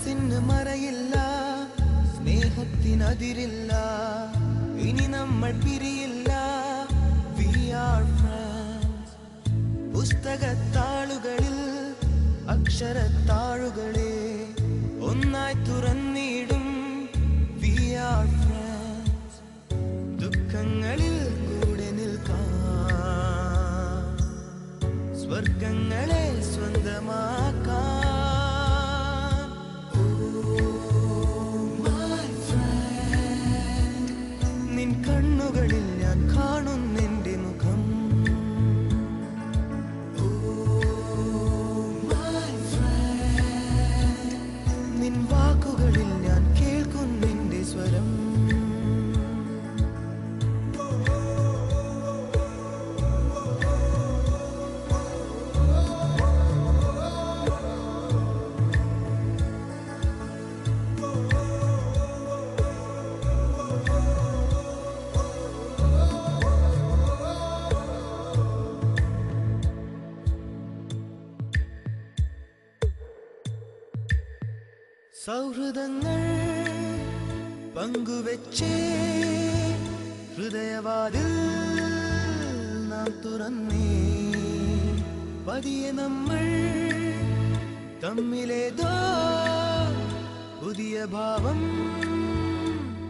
മനസ്സിന് മറയില്ല, സ്നേഹത്തിനതിരില്ല, ഇനി നമ്മൾ പിരിയില്ല. We are friends. പുസ്തകത്താളുകളിൽ അക്ഷരത്താളുകളെ ഒന്നായി തുറന്നിടും. We are friends. ദുഃഖങ്ങളിൽ കൂടെ നിൽക്കാം, സ്വർഗങ്ങളെ സ്വന്തമാക്കാം. നിൻ കണ്ണുകളിൽ ഞാൻ കാണുന്നെന്റെ മുഖം. നിൻ വാക്കുകളിൽ ഞാൻ കേൾക്കുന്നെന്റെ സ്വരം. സൗഹൃദങ്ങൾ പങ്കുവെച്ചേ ഹൃദയവാതിൽ നാം തുറന്നേ. പതിയെ നമ്മൾ തമ്മിലേതോ പുതിയ ഭാവം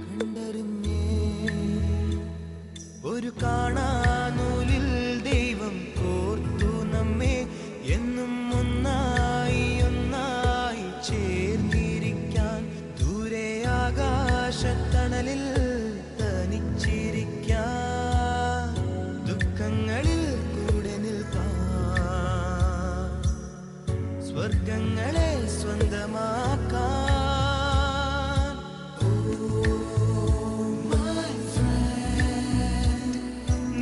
കണ്ടറിഞ്ഞേ. ഒരു കാണാനൂലിൽ ദൈവം കോർത്തു നമ്മെ, എന്നും ഒന്നായി ഒന്നായി ചേർന്നിരിക്കാൻ. ദൂരെ ആകാശത്തണലിൽ തനിച്ചിരിക്കാൻ, ദുഃഖങ്ങളിൽ കൂടെ നിൽക്കാൻ, സ്വർഗങ്ങളെ സ്വന്തമാക്കാൻ.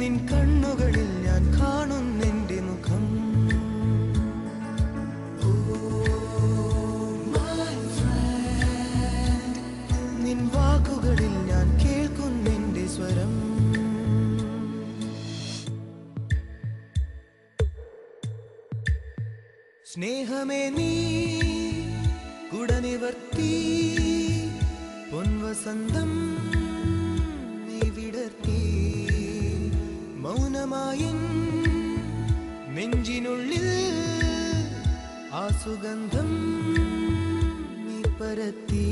നിൻ കണ്ണുകളിൽ ഞാൻ കാണുന്നെന്റെ മുഖം. നിൻ വാക്കുകളിൽ ഞാൻ കേൾക്കുന്നെന്റെ സ്വരം. സ്നേഹമേ നീ കുടനിവർത്തി, പൊൻവസന്തം നീ വിടർത്തി. മൗനമായിൻ നെഞ്ചിനുള്ളിൽ ആ സുഗന്ധം നീ പരത്തി.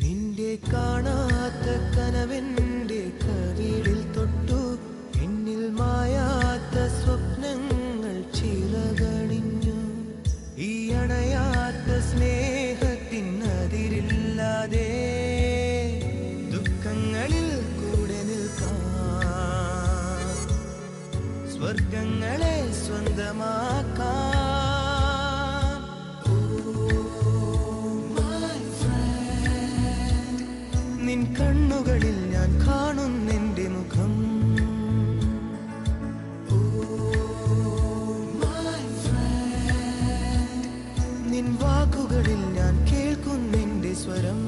നിന്റെ കാണാത്ത കനവെന്റെ കവിളിൽ തൊട്ടു, എന്നിൽ മായാത്ത സ്വപ്നങ്ങൾ ചിറകണിഞ്ഞു. ഈ അണയാത്ത സ്നേഹത്തിനതിരില്ലാതെ ദുഃഖങ്ങളിൽ കൂടെ നിൽക്കാം, സ്വർഗങ്ങളെ സ്വന്തമാക്കാം. നിൻ കണ്ണുകളിൽ ഞാൻ കാണുന്നെന്റെ മുഖം. നിൻ വാക്കുകളിൽ ഞാൻ കേൾക്കുന്നെന്റെ സ്വരം.